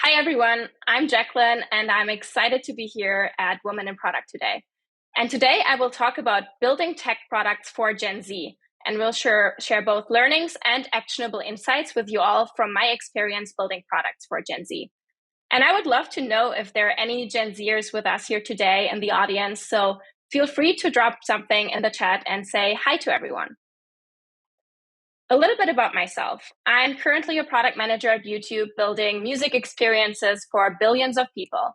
Hi, everyone. I'm Jacqueline, and I'm excited to be here at Women in Product today. And today I will talk about building tech products for Gen Z, and we'll share both learnings and actionable insights with you all from my experience building products for Gen Z. And I would love to know if there are any Gen Zers with us here today in the audience, so feel free to drop something in the chat and say hi to everyone. A little bit about myself. I'm currently a product manager at YouTube building music experiences for billions of people.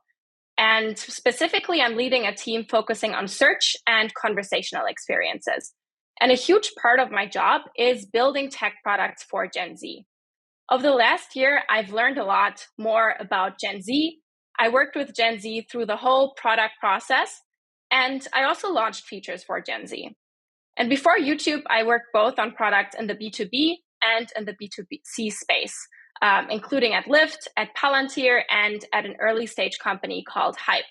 And specifically, I'm leading a team focusing on search and conversational experiences. And a huge part of my job is building tech products for Gen Z. Over the last year, I've learned a lot more about Gen Z. I worked with Gen Z through the whole product process, and I also launched features for Gen Z. And before YouTube, I worked both on products in the B2B and in the B2C space, including at Lyft, at Palantir, and at an early stage company called Hype.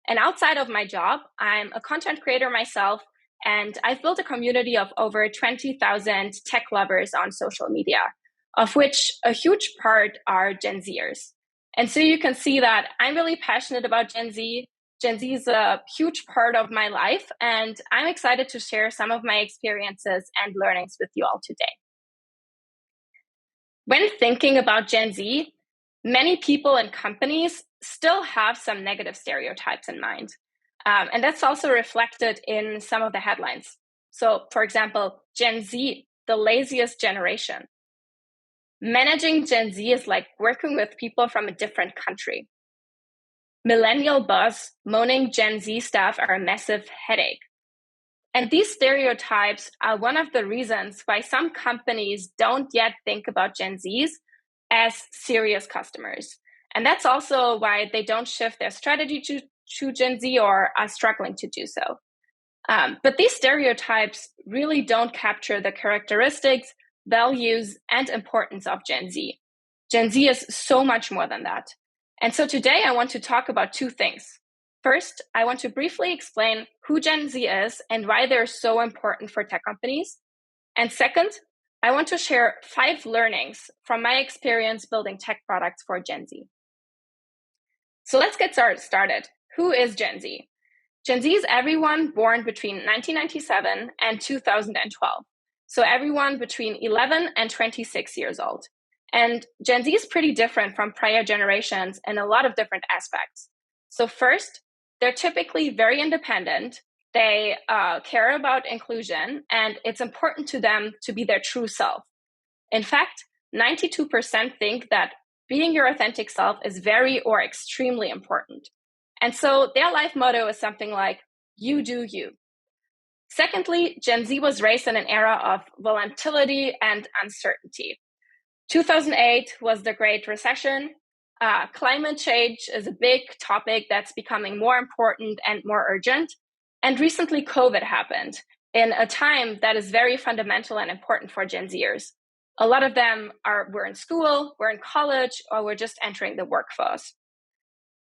And outside of my job, I'm a content creator myself, and I've built a community of over 20,000 tech lovers on social media, of which a huge part are Gen Zers. And so you can see that I'm really passionate about Gen Z. Gen Z is a huge part of my life, and I'm excited to share some of my experiences and learnings with you all today. When thinking about Gen Z, many people and companies still have some negative stereotypes in mind. And that's also reflected in some of the headlines. So, for example, Gen Z, the laziest generation. Managing Gen Z is like working with people from a different country. Millennial boss moaning Gen Z staff are a massive headache. And these stereotypes are one of the reasons why some companies don't yet think about Gen Zs as serious customers. And that's also why they don't shift their strategy to Gen Z or are struggling to do so. But these stereotypes really don't capture the characteristics, values, and importance of Gen Z. Gen Z is so much more than that. And so today I want to talk about two things. First, I want to briefly explain who Gen Z is and why they're so important for tech companies. And second, I want to share 5 learnings from my experience building tech products for Gen Z. So let's get started. Who is Gen Z? Gen Z is everyone born between 1997 and 2012. So everyone between 11 and 26 years old. And Gen Z is pretty different from prior generations in a lot of different aspects. So first, they're typically very independent. They care about inclusion, and it's important to them to be their true self. In fact, 92% think that being your authentic self is very or extremely important. And so their life motto is something like, you do you. Secondly, Gen Z was raised in an era of volatility and uncertainty. 2008 was the Great Recession. Climate change is a big topic that's becoming more important and more urgent. And recently, COVID happened in a time that is very fundamental and important for Gen Zers. A lot of them were in school, were in college, or were just entering the workforce.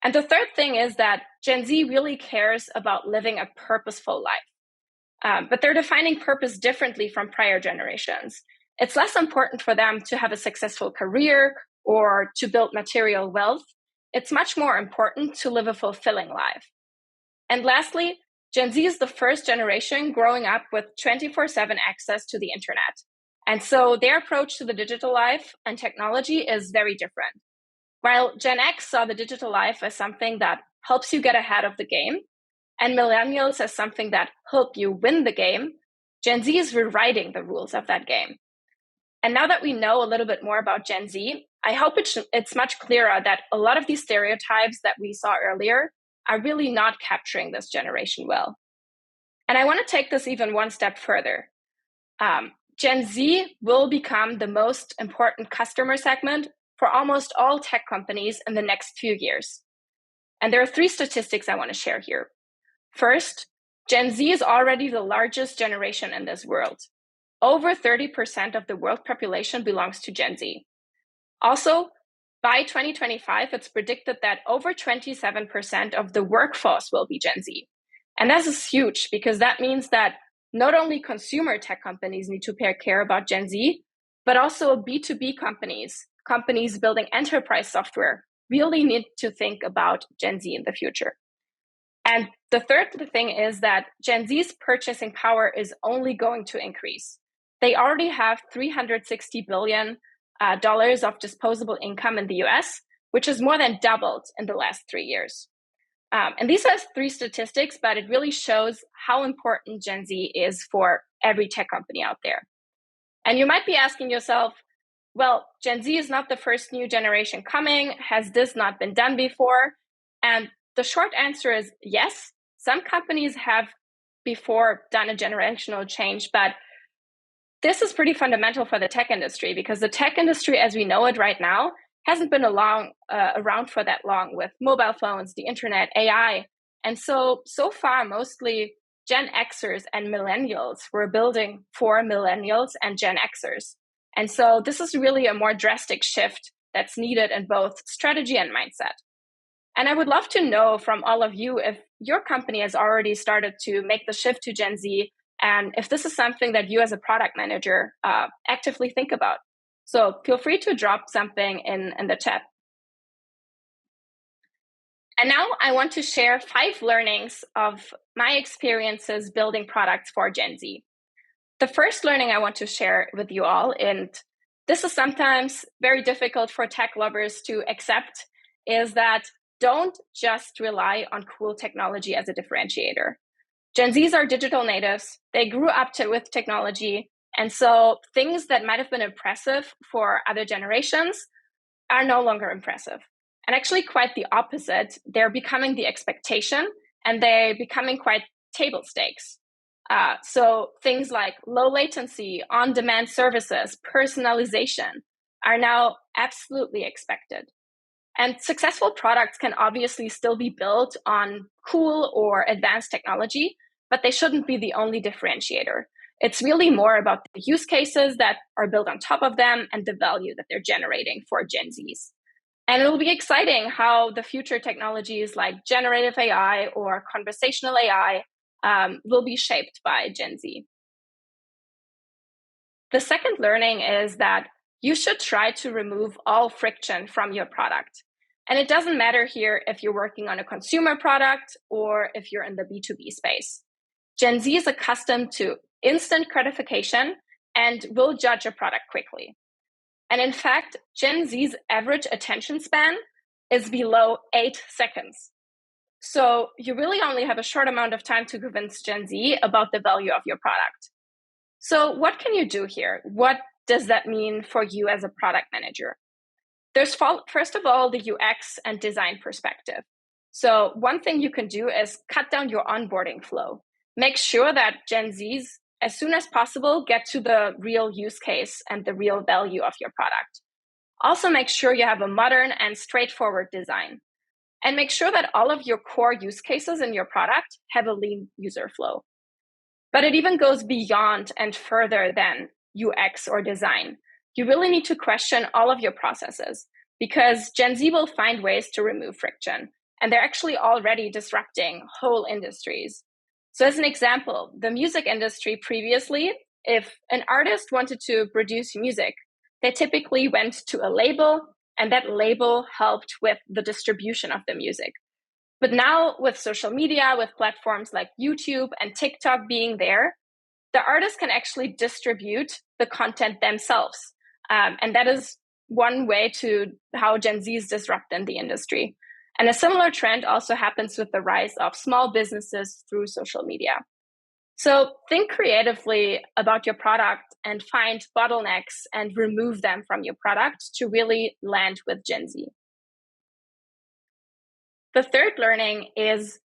And the third thing is that Gen Z really cares about living a purposeful life. But they're defining purpose differently from prior generations. It's less important for them to have a successful career or to build material wealth. It's much more important to live a fulfilling life. And lastly, Gen Z is the first generation growing up with 24/7 access to the internet. And so their approach to the digital life and technology is very different. While Gen X saw the digital life as something that helps you get ahead of the game, and millennials as something that help you win the game, Gen Z is rewriting the rules of that game. And now that we know a little bit more about Gen Z, I hope it's much clearer that a lot of these stereotypes that we saw earlier are really not capturing this generation well. And I want to take this even one step further. Gen Z will become the most important customer segment for almost all tech companies in the next few years. And there are 3 statistics I want to share here. First, Gen Z is already the largest generation in this world. Over 30% of the world population belongs to Gen Z. Also, by 2025, it's predicted that over 27% of the workforce will be Gen Z. And this is huge because that means that not only consumer tech companies need to care about Gen Z, but also B2B companies building enterprise software really need to think about Gen Z in the future. And the third thing is that Gen Z's purchasing power is only going to increase. They already have $360 billion of disposable income in the US, which has more than doubled in the last 3 years. And these are 3 statistics, but it really shows how important Gen Z is for every tech company out there. And you might be asking yourself, well, Gen Z is not the first new generation coming. Has this not been done before? And the short answer is yes. Some companies have before done a generational change, but this is pretty fundamental for the tech industry because the tech industry as we know it right now hasn't been around for that long with mobile phones, the internet, AI. And so far, mostly Gen Xers and millennials were building for millennials and Gen Xers. And so this is really a more drastic shift that's needed in both strategy and mindset. And I would love to know from all of you if your company has already started to make the shift to Gen Z, and if this is something that you as a product manager actively think about. So feel free to drop something in the chat. And now I want to share 5 learnings of my experiences building products for Gen Z. The first learning I want to share with you all, and this is sometimes very difficult for tech lovers to accept, is that don't just rely on cool technology as a differentiator. Gen Zs are digital natives. They grew up with technology. And so things that might have been impressive for other generations are no longer impressive. And actually quite the opposite. They're becoming the expectation and they're becoming quite table stakes. So things like low latency, on-demand services, personalization are now absolutely expected. And successful products can obviously still be built on cool or advanced technology, but they shouldn't be the only differentiator. It's really more about the use cases that are built on top of them and the value that they're generating for Gen Zs. And it'll be exciting how the future technologies like generative AI or conversational AI will be shaped by Gen Z. The second learning is that you should try to remove all friction from your product. And it doesn't matter here if you're working on a consumer product or if you're in the B2B space. Gen Z is accustomed to instant gratification and will judge a product quickly. And in fact, Gen Z's average attention span is below 8 seconds. So you really only have a short amount of time to convince Gen Z about the value of your product. So what can you do here? What does that mean for you as a product manager? There's first of all the UX and design perspective. So one thing you can do is cut down your onboarding flow. Make sure that Gen Zs, as soon as possible, get to the real use case and the real value of your product. Also make sure you have a modern and straightforward design. And make sure that all of your core use cases in your product have a lean user flow. But it even goes beyond and further than UX or design. You really need to question all of your processes because Gen Z will find ways to remove friction. And they're actually already disrupting whole industries. So as an example, the music industry previously, if an artist wanted to produce music, they typically went to a label and that label helped with the distribution of the music. But now with social media, with platforms like YouTube and TikTok being there, the artists can actually distribute the content themselves. And that is one way to how Gen Zs disrupt in the industry. And a similar trend also happens with the rise of small businesses through social media. So think creatively about your product and find bottlenecks and remove them from your product to really land with Gen Z. The third learning is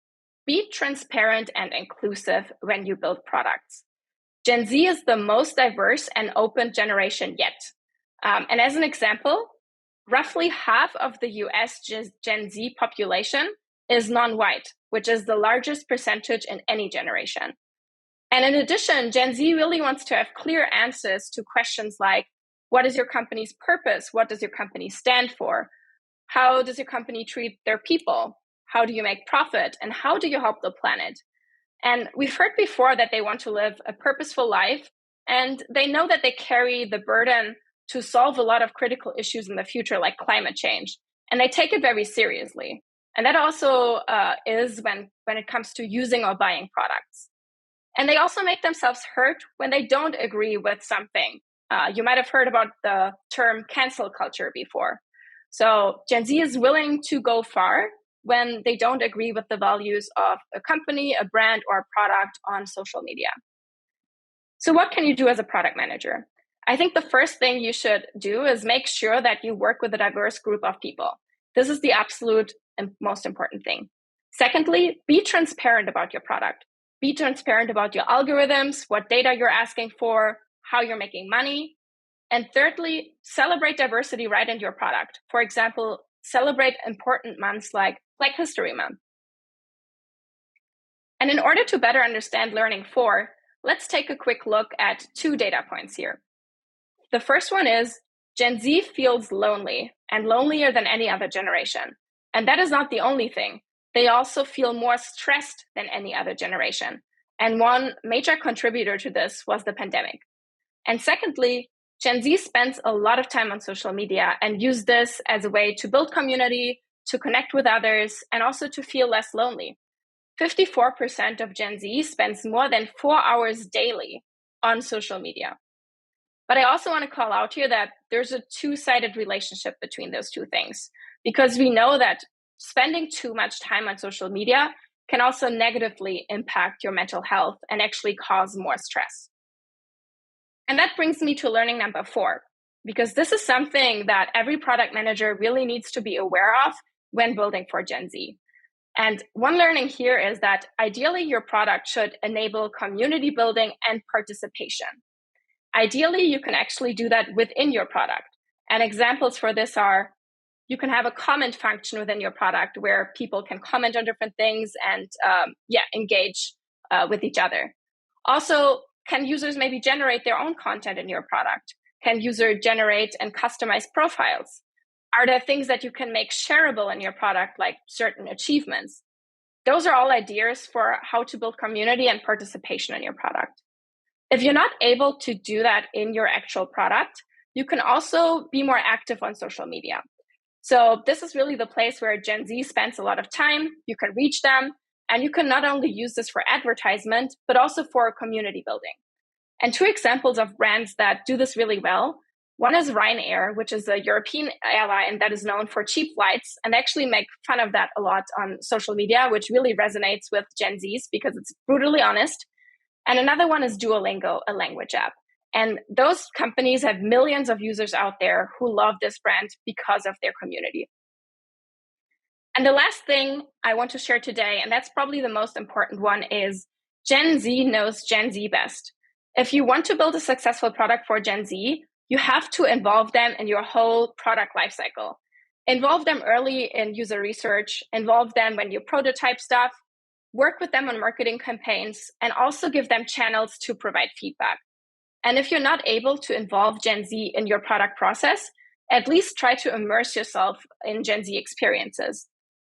be transparent and inclusive when you build products. Gen Z is the most diverse and open generation yet. And as an example, roughly half of the US Gen Z population is non-white, which is the largest percentage in any generation. And in addition, Gen Z really wants to have clear answers to questions like, what is your company's purpose? What does your company stand for? How does your company treat their people? How do you make profit? And how do you help the planet? And we've heard before that they want to live a purposeful life, and they know that they carry the burden to solve a lot of critical issues in the future, like climate change. and they take it very seriously. And that also is when it comes to using or buying products. And they also make themselves heard when they don't agree with something. You might have heard about the term cancel culture before. So Gen Z is willing to go far when they don't agree with the values of a company, a brand, or a product on social media. So what can you do as a product manager? I think the first thing you should do is make sure that you work with a diverse group of people. This is the absolute and most important thing. Secondly, be transparent about your product. Be transparent about your algorithms, what data you're asking for, how you're making money. And thirdly, celebrate diversity right in your product. For example, celebrate important months like Black History Month. And in order to better understand Learning 4, let's take a quick look at 2 data points here. The first one is Gen Z feels lonely and lonelier than any other generation. And that is not the only thing. They also feel more stressed than any other generation. And one major contributor to this was the pandemic. And secondly, Gen Z spends a lot of time on social media and use this as a way to build community, to connect with others, and also to feel less lonely. 54% of Gen Z spends more than 4 hours daily on social media. But I also want to call out here that there's a two-sided relationship between those two things, because we know that spending too much time on social media can also negatively impact your mental health and actually cause more stress. And that brings me to learning number 4, because this is something that every product manager really needs to be aware of when building for Gen Z. And one learning here is that ideally your product should enable community building and participation. Ideally, you can actually do that within your product. And examples for this are, you can have a comment function within your product where people can comment on different things and engage with each other. Also, can users maybe generate their own content in your product? Can users generate and customize profiles? Are there things that you can make shareable in your product, like certain achievements? Those are all ideas for how to build community and participation in your product. If you're not able to do that in your actual product, you can also be more active on social media. So this is really the place where Gen Z spends a lot of time. You can reach them, and you can not only use this for advertisement, but also for community building. And 2 examples of brands that do this really well. One is Ryanair, which is a European airline that is known for cheap flights, and they actually make fun of that a lot on social media, which really resonates with Gen Zs because it's brutally honest. And another one is Duolingo, a language app. And those companies have millions of users out there who love this brand because of their community. And the last thing I want to share today, and that's probably the most important one, is Gen Z knows Gen Z best. If you want to build a successful product for Gen Z, you have to involve them in your whole product lifecycle. Involve them early in user research, involve them when you prototype stuff, work with them on marketing campaigns, and also give them channels to provide feedback. And if you're not able to involve Gen Z in your product process, at least try to immerse yourself in Gen Z experiences.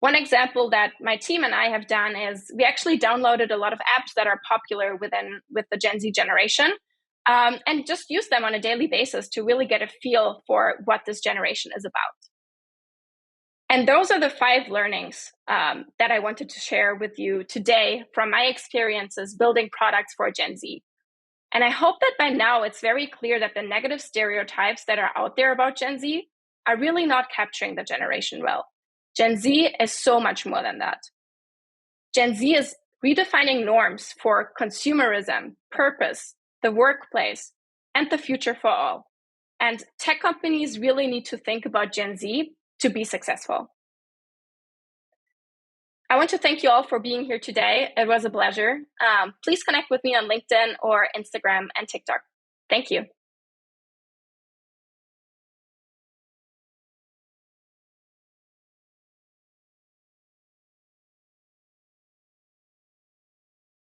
One example that my team and I have done is we actually downloaded a lot of apps that are popular with the Gen Z generation, and just use them on a daily basis to really get a feel for what this generation is about. And those are the 5 learnings that I wanted to share with you today from my experiences building products for Gen Z. And I hope that by now it's very clear that the negative stereotypes that are out there about Gen Z are really not capturing the generation well. Gen Z is so much more than that. Gen Z is redefining norms for consumerism, purpose, the workplace, and the future for all. And tech companies really need to think about Gen Z to be successful. I want to thank you all for being here today. It was a pleasure. Please connect with me on LinkedIn or Instagram and TikTok. Thank you.